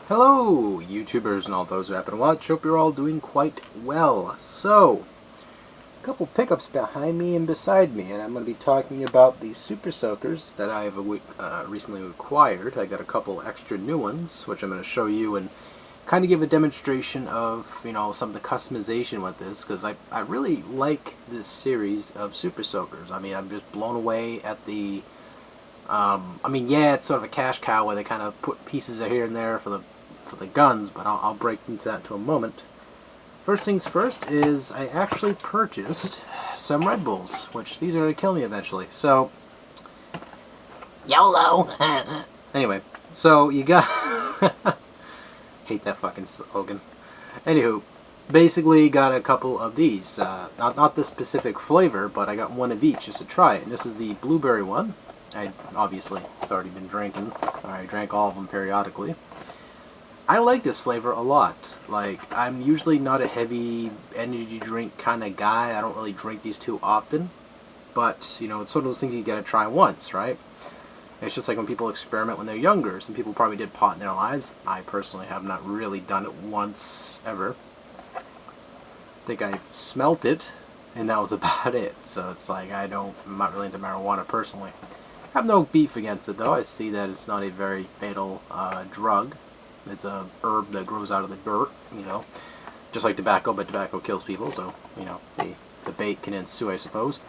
Hello, YouTubers and all those who happen to watch. Hope you're all doing quite well. So, a couple pickups behind me and beside me, and I'm going to be talking about the Super Soakers that I've recently acquired. I got a couple extra new ones, which I'm going to show you and kind of give a demonstration of, some of the customization with this, because I really like this series of Super Soakers. I mean, I'm just blown away at the yeah, it's sort of a cash cow where they kind of put pieces here and there for the guns, but I'll break into that in a moment. First things first is I actually purchased some Red Bulls, which these are going to kill me eventually. So, YOLO! Anyway, so you got... hate that fucking slogan. Anywho, basically got a couple of these. Not this specific flavor, but I got one of each just to try it. And this is the blueberry one. Obviously, it's already been drinking. I drank all of them periodically. I like this flavor a lot. Like, I'm usually not a heavy energy drink kind of guy. I don't really drink these too often. But, it's sort of those things you gotta try once, right? It's just like when people experiment when they're younger. Some people probably did pot in their lives. I personally have not really done it once, ever. I think I smelt it, and that was about it. So it's like, I'm not really into marijuana personally. I have no beef against it, though. I see that it's not a very fatal drug. It's a herb that grows out of the dirt, just like tobacco, but tobacco kills people, so, the debate can ensue, I suppose.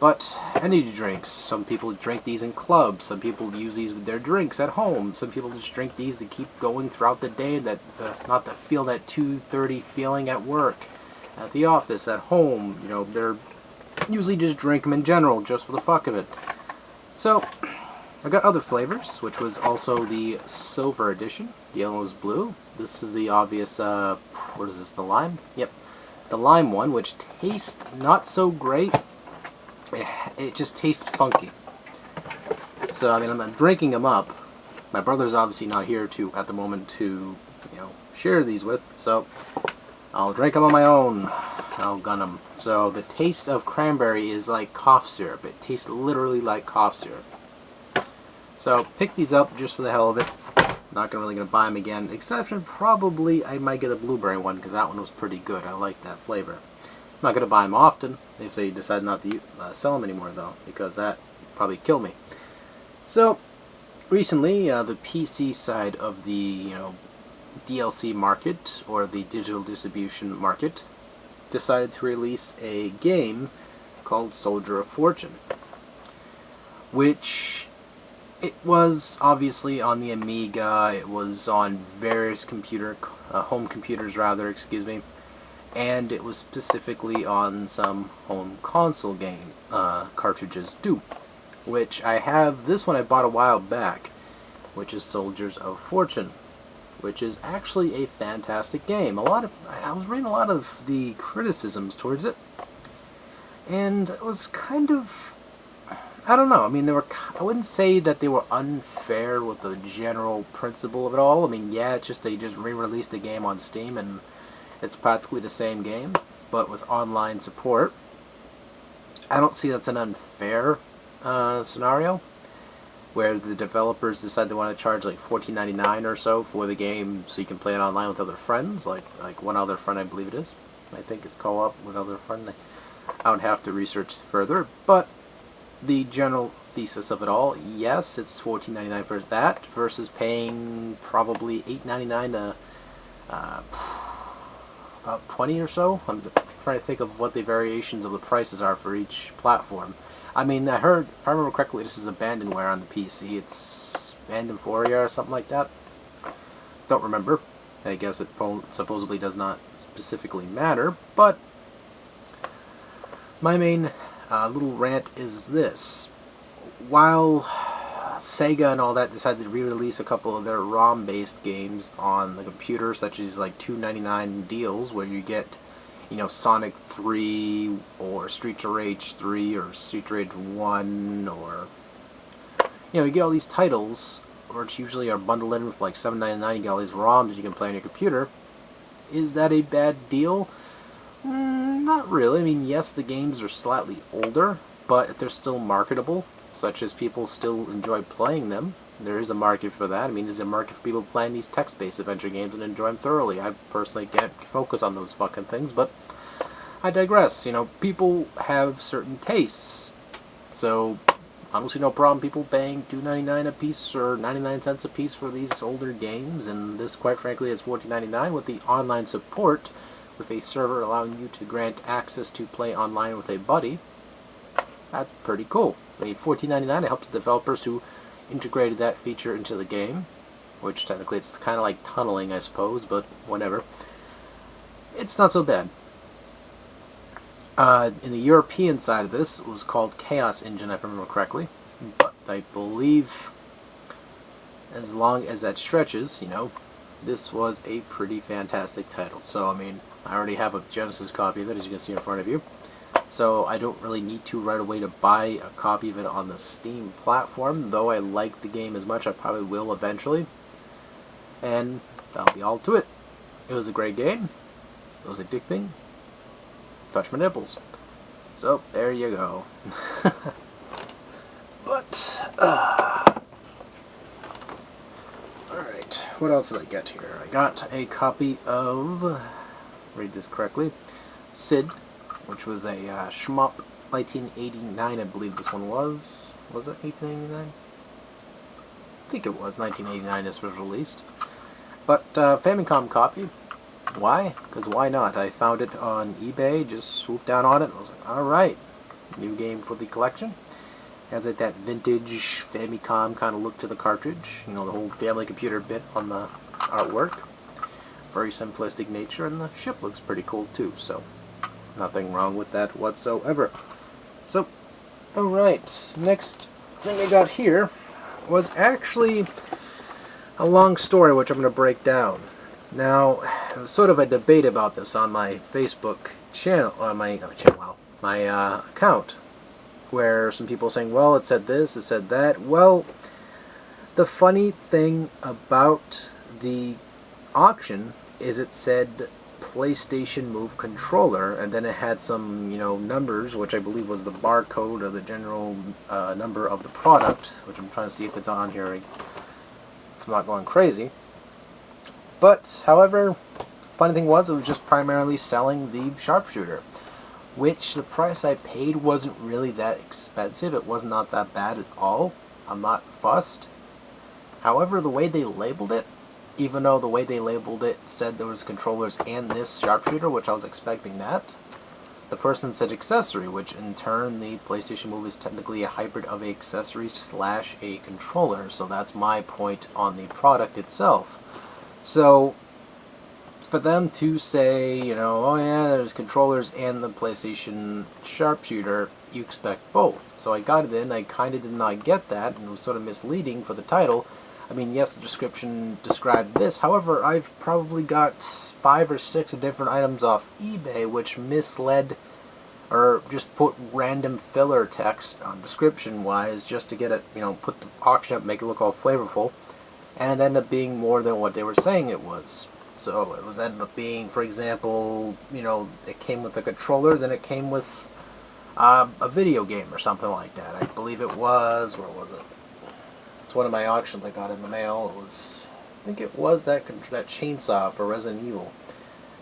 But energy drinks, some people drink these in clubs, some people use these with their drinks at home, some people just drink these to keep going throughout the day, not to feel that 2:30 feeling at work, at the office, at home. They're usually just drink them in general, just for the fuck of it. So, I got other flavors, which was also the silver edition. Yellow is blue. This is the obvious, what is this, the lime? Yep, the lime one, which tastes not so great. It just tastes funky. So, I'm drinking them up. My brother's obviously not here at the moment to, share these with, so I'll drink them on my own. I'll gun them. So, the taste of cranberry is like cough syrup. It tastes literally like cough syrup. So, pick these up just for the hell of it. Not really going to buy them again. Exception, probably I might get a blueberry one, because that one was pretty good. I like that flavor. I'm not going to buy them often, if they decide not to sell them anymore, though, because that would probably kill me. So, recently, the PC side of the, DLC market, or the digital distribution market, decided to release a game called Soldier of Fortune, which... it was obviously on the Amiga, it was on various home computers rather, excuse me, and it was specifically on some home console game cartridges too, which I have. This one I bought a while back, which is Soldiers of Fortune, which is actually a fantastic game. I was reading a lot of the criticisms towards it, and it was kind of, I don't know. I wouldn't say that they were unfair with the general principle of it all. Yeah, they just re-released the game on Steam, and it's practically the same game, but with online support. I don't see that's an unfair scenario, where the developers decide they want to charge like $14.99 or so for the game, so you can play it online with other friends, like one other friend, I believe it is. I think it's co-op with other friend. I would have to research further, but the general thesis of it all, yes, it's $14.99 for that, versus paying probably $8.99 to about $20 or so. I'm trying to think of what the variations of the prices are for each platform. I heard, if I remember correctly, this is abandonware on the PC. It's Abandonware or something like that. Don't remember. I guess it supposedly does not specifically matter, but my main little rant is this. While Sega and all that decided to re-release a couple of their ROM-based games on the computer, such as like $2.99 deals where you get, Sonic 3 or Streets of Rage 3 or Streets of Rage 1, or you get all these titles, which usually are bundled in with like $7.99. You get all these ROMs you can play on your computer. Is that a bad deal? Not really. Yes, the games are slightly older, but they're still marketable, such as people still enjoy playing them. There is a market for that. I mean, there's a market for people playing these text-based adventure games and enjoy them thoroughly. I personally can't focus on those fucking things, but I digress. You know, people have certain tastes. So, I don't see no problem people paying $2.99 a piece or 99 cents a piece for these older games, and this, quite frankly, is $14.99 with the online support, with a server allowing you to grant access to play online with a buddy. That's pretty cool. The $14.99 helps the developers who integrated that feature into the game, which technically it's kind of like tunneling, I suppose, but whatever. It's not so bad. In the European side of this, it was called Chaos Engine, if I remember correctly. But I believe, as long as that stretches, you know, this was a pretty fantastic title. So, I mean, I already have a Genesis copy of it, as you can see in front of you. So I don't really need to right away to buy a copy of it on the Steam platform. Though I like the game as much, I probably will eventually. And that'll be all to it. It was a great game. It was addicting. Touch my nipples. So, there you go. But, alright, what else did I get here? I got a copy of, read this correctly, Sid, which was a shmup, 1989, I believe this one was. Was it 1889? I think it was 1989 this was released. But, Famicom copy. Why? Because why not? I found it on eBay, just swooped down on it, and I was like, alright, new game for the collection. Has like that vintage Famicom kind of look to the cartridge, you know, the whole family computer bit on the artwork. Very simplistic nature, and the ship looks pretty cool too, so nothing wrong with that whatsoever. So, alright, next thing I got here was actually a long story which I'm going to break down. Now, there was sort of a debate about this on my Facebook channel, my account, where some people were saying, well, it said this, it said that. Well, the funny thing about the auction is it said PlayStation Move controller, and then it had some, you know, numbers, which I believe was the barcode or the general number of the product, which I'm trying to see if it's on here, if I'm not going crazy. But, however, funny thing was, it was just primarily selling the Sharpshooter, which the price I paid wasn't really that expensive. It was not that bad at all. I'm not fussed. However, the way they labeled it, even though the way they labeled it said there was controllers and this Sharpshooter, which I was expecting that, the person said accessory, which in turn the PlayStation Move is technically a hybrid of an accessory / a controller, so that's my point on the product itself. So, for them to say, you know, oh yeah, there's controllers and the PlayStation Sharpshooter, you expect both. So I got it in, I kind of did not get that, and it was sort of misleading for the title. I mean, yes, the description described this, however, I've probably got 5 or 6 different items off eBay which misled, or just put random filler text on description-wise just to get it, you know, put the auction up, make it look all flavorful. And it ended up being more than what they were saying it was. So it was ended up being, for example, you know, it came with a controller, then it came with a video game or something like that. I believe it was, where was it? It's one of my auctions I got in the mail. It was, I think it was that chainsaw for Resident Evil.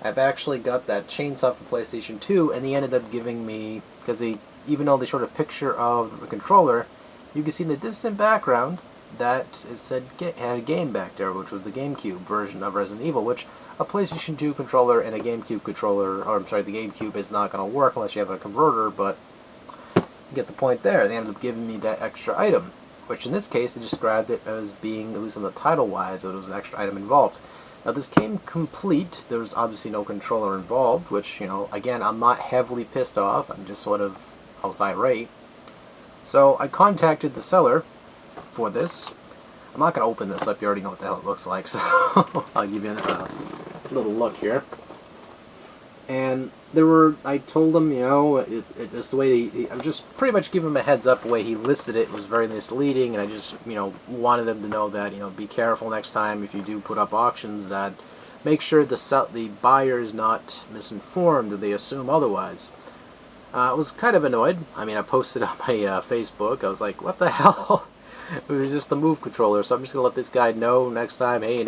I've actually got that chainsaw for PlayStation 2, and they ended up giving me, because they, even though they showed a picture of the controller, you can see in the distant background that it said had a game back there, which was the GameCube version of Resident Evil, which a PlayStation 2 controller and a GameCube controller, or I'm sorry, the GameCube is not going to work unless you have a converter, but you get the point there. They ended up giving me that extra item, which in this case they described it as being, at least on the title-wise, that it was an extra item involved. Now this came complete. There was obviously no controller involved, which, you know, again, I'm not heavily pissed off. I'm just sort of, I was irate. So I contacted the seller for this. I'm not going to open this up, you already know what the hell it looks like, so I'll give you a little look here. And there were, I told him, you know, it just the way I'm just pretty much giving him a heads up the way he listed it was very misleading, and I just, you know, wanted them to know that, you know, be careful next time if you do put up auctions, that make sure the buyer is not misinformed or they assume otherwise. I was kind of annoyed. I mean, I posted on my Facebook. I was like, what the hell? It was just a move controller, so I'm just going to let this guy know next time, hey,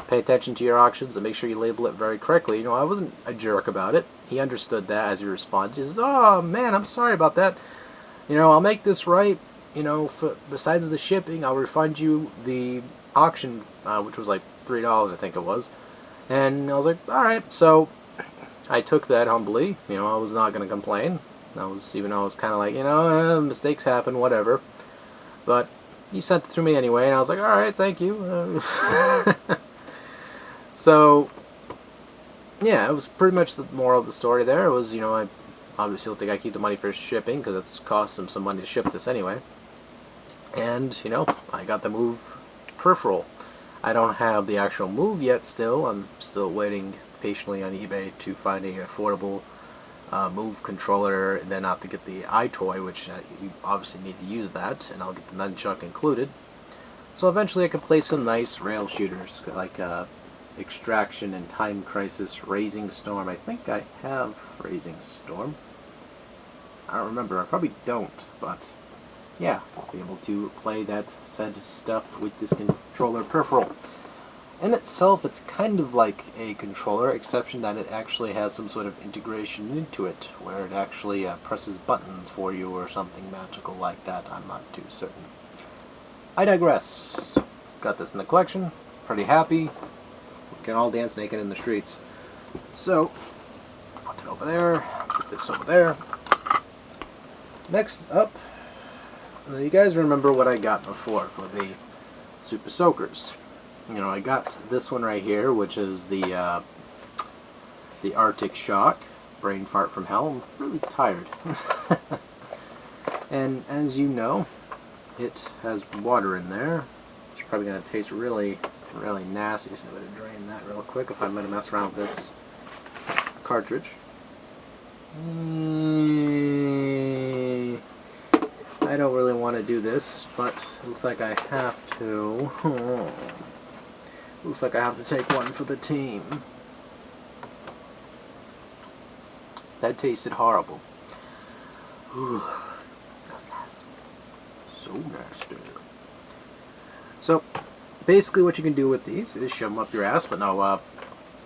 pay attention to your auctions and make sure you label it very correctly. I wasn't a jerk about it. He understood that as he responded. He says, oh, man, I'm sorry about that. I'll make this right. Besides the shipping, I'll refund you the auction, which was like $3, I think it was. And I was like, all right. So I took that humbly. I was not going to complain. Even though I was kind of like, mistakes happen, whatever. But he sent it to me anyway, and I was like, all right, thank you. So, yeah, it was pretty much the moral of the story there. It was, I obviously don't think I keep the money for shipping, because it's cost them some money to ship this anyway. And, I got the move peripheral. I don't have the actual move yet still. I'm still waiting patiently on eBay to find an affordable move controller, and then I have to get the iToy, which you obviously need to use that, and I'll get the nunchuck included. So eventually I can play some nice rail shooters, like Extraction and Time Crisis, Raising Storm. I think I have Raising Storm. I don't remember. I probably don't, but yeah, I'll be able to play that said stuff with this controller peripheral. In itself, it's kind of like a controller, exception that it actually has some sort of integration into it, where it actually presses buttons for you or something magical like that. I'm not too certain. I digress. Got this in the collection. Pretty happy. We can all dance naked in the streets. So, put it over there. Put this over there. Next up, you guys remember what I got before for the Super Soakers. I got this one right here, which is the Arctic Shock, Brain Fart from Hell. I'm really tired. And as you know, it has water in there. It's probably going to taste really, really nasty, so I'm going to drain that real quick if I'm going to mess around with this cartridge. I don't really want to do this, but it looks like I have to. Looks like I have to take one for the team. That tasted horrible. Ooh, that's nasty. So nasty. So, basically what you can do with these is shove them up your ass, but no,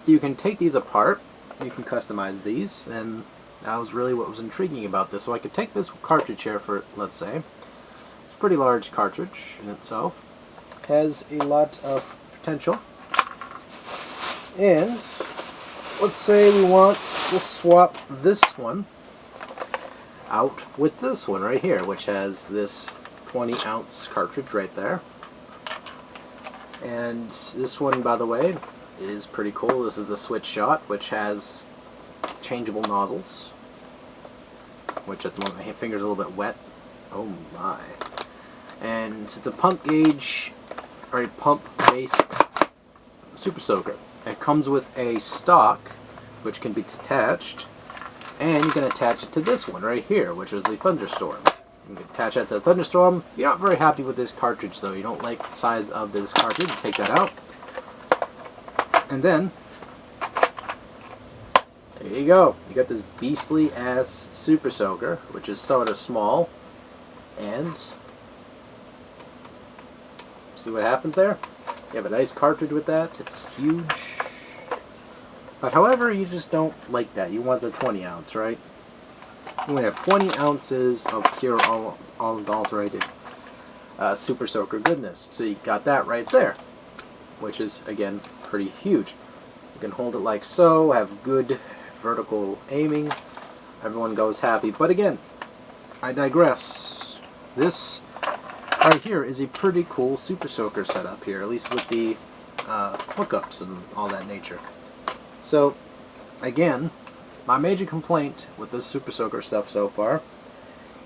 you can take these apart, you can customize these, and that was really what was intriguing about this. So I could take this cartridge here for, let's say, it's a pretty large cartridge in itself, has a lot of potential. And let's say we want to swap this one out with this one right here, which has this 20-ounce cartridge right there. And this one, by the way, is pretty cool. This is the Switch Shot, which has changeable nozzles, which at the moment my finger's a little bit wet. Oh my. And it's a pump gauge, or a pump-based Super Soaker. It comes with a stock, which can be detached, and you can attach it to this one right here, which is the Thunderstorm. You can attach that to the Thunderstorm. You're not very happy with this cartridge, though. You don't like the size of this cartridge. Take that out. And then, there you go. You got this beastly-ass Super Soaker, which is sort of small, and see what happens there? You have a nice cartridge with that. It's huge. But however, you just don't like that. You want the 20-ounce, right? You want to have 20 ounces of pure unadulterated Super Soaker goodness. So you got that right there, which is, again, pretty huge. You can hold it like so, have good vertical aiming. Everyone goes happy. But again, I digress. This right here is a pretty cool Super Soaker setup here, at least with the hookups and all that nature. So, again, my major complaint with this Super Soaker stuff so far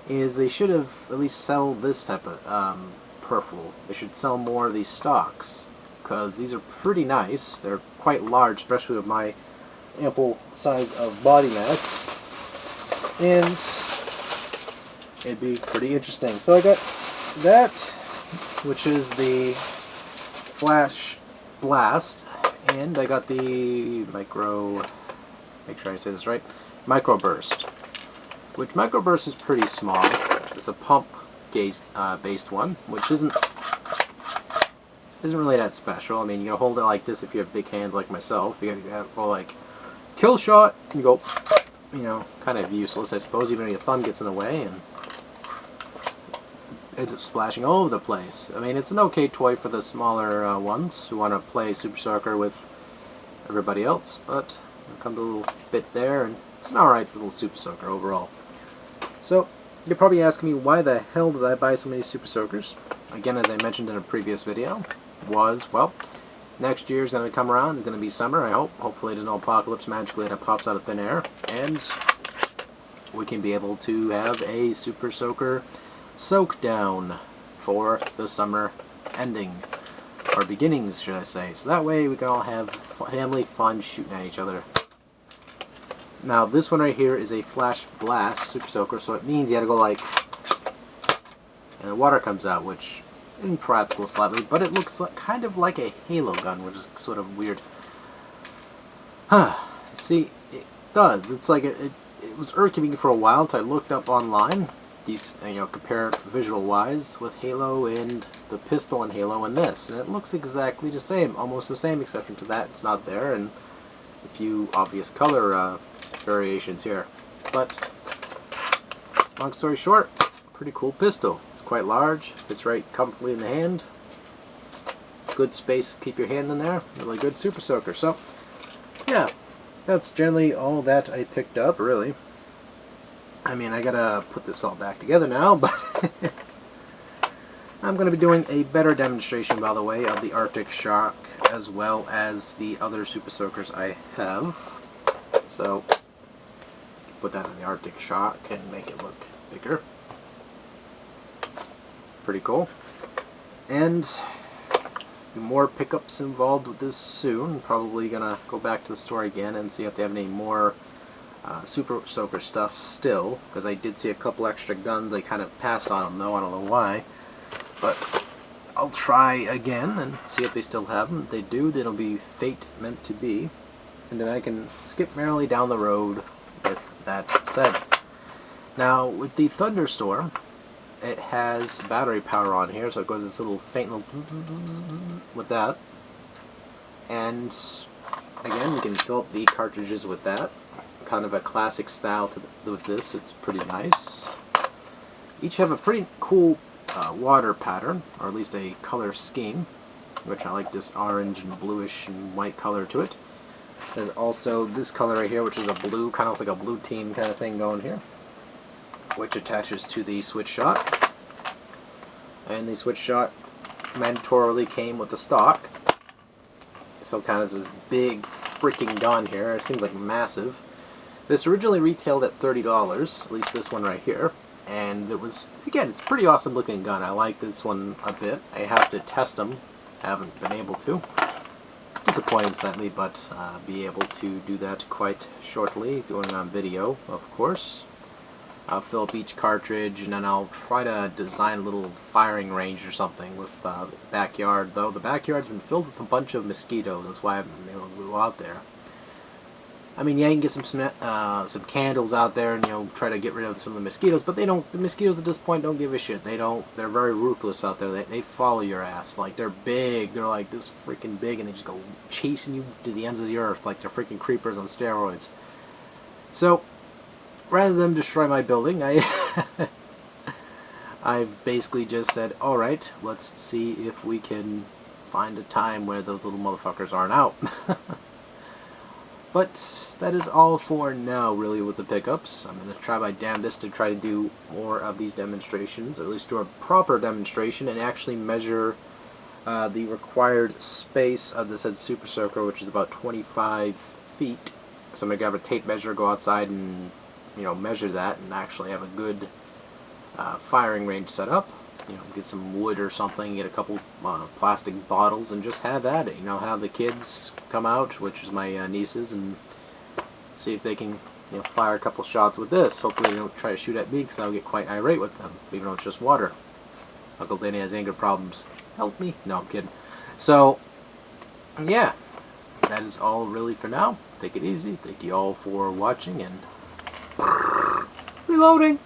is they should have at least sell this type of peripheral. They should sell more of these stocks, because these are pretty nice. They're quite large, especially with my ample size of body mass, and it'd be pretty interesting. So I got that, which is the Flash Blast, and I got the make sure I say this right, Microburst, which Microburst is pretty small. It's a pump based one, which isn't really that special. I mean, you gotta hold it like this if you have big hands like myself. You gotta go like kill shot. You go, you know, kind of useless, I suppose, even if your thumb gets in the way and ends up splashing all over the place. I mean, it's an okay toy for the smaller ones who want to play Super Soaker with everybody else, but it comes a little bit there, and it's an alright little Super Soaker overall. So, you're probably asking me, why the hell did I buy so many Super Soakers? Again, as I mentioned in a previous video, well, next year's going to come around. It's going to be summer, I hope. Hopefully there's no apocalypse magically that pops out of thin air, and we can be able to have a Super Soaker soak down for the summer ending, or beginnings, should I say. So that way we can all have family fun shooting at each other. Now this one right here is a flash blast Super Soaker, so it means you gotta go like, and the water comes out, which is impractical slightly, but it looks like, kind of like a Halo gun, which is sort of weird. See, it does. It's like it was irking me for a while until I looked up online. These, you know, compare visual-wise with Halo and the pistol in Halo and this, and it looks exactly the same, almost the same, exception to that it's not there, and a few obvious color variations here. But long story short, pretty cool pistol. It's quite large, fits right comfortably in the hand. Good space to keep your hand in there. Really good Super Soaker. So yeah, that's generally all that I picked up, really. I mean, I gotta put this all back together now, but I'm gonna be doing a better demonstration, by the way, of the Arctic Shock as well as the other Super Soakers I have. So put that on the Arctic Shock and make it look bigger. Pretty cool. And more pickups involved with this soon. Probably gonna go back to the store again and see if they have any more Super Soaker stuff still, because I did see a couple extra guns. I kind of passed on them though, I don't know why, but I'll try again and see if they still have them. If they do, then it'll be fate meant to be, and then I can skip merrily down the road with that said. Now with the Thunderstorm, it has battery power on here, so it goes this little faint little bzz, bzz, bzz, bzz, bzz with that, and again you can fill up the cartridges with that. Kind of a classic style with this. It's pretty nice. Each have a pretty cool water pattern, or at least a color scheme, which I like this orange and bluish and white color to it. There's also this color right here, which is a blue, kind of looks like a blue team kind of thing going here, which attaches to the switch shot. And the switch shot mandatorily came with the stock, so kind of this big freaking gun here. It seems like massive. This originally retailed at $30, at least this one right here, and it was, again, it's a pretty awesome looking gun. I like this one a bit. I have to test them, haven't been able to. Disappointing slightly, but be able to do that quite shortly, doing it on video, of course. I'll fill up each cartridge, and then I'll try to design a little firing range or something with the backyard, though the backyard's been filled with a bunch of mosquitoes. That's why I haven't been able to go out there. I mean, yeah, you can get some candles out there and, you know, try to get rid of some of the mosquitoes, but they don't, the mosquitoes at this point don't give a shit. They don't, they're very ruthless out there. They follow your ass. Like, they're big. They're like this freaking big, and they just go chasing you to the ends of the earth like they're freaking creepers on steroids. So, rather than destroy my building, I've basically just said, alright, let's see if we can find a time where those little motherfuckers aren't out. But that is all for now, really, with the pickups. I'm going to try my damnedest to try to do more of these demonstrations, or at least do a proper demonstration, and actually measure the required space of this head Super Soaker, which is about 25 feet. So I'm going to grab a tape measure, go outside and, you know, measure that, and actually have a good firing range set up. You know, get some wood or something, get a couple plastic bottles, and just have at it. You know, have the kids come out, which is my nieces, and see if they can, you know, fire a couple shots with this. Hopefully they don't try to shoot at me, because I'll get quite irate with them, even though it's just water. Uncle Danny has anger problems. Help me. No, I'm kidding. So, yeah, that is all really for now. Take it easy. Thank you all for watching, and reloading.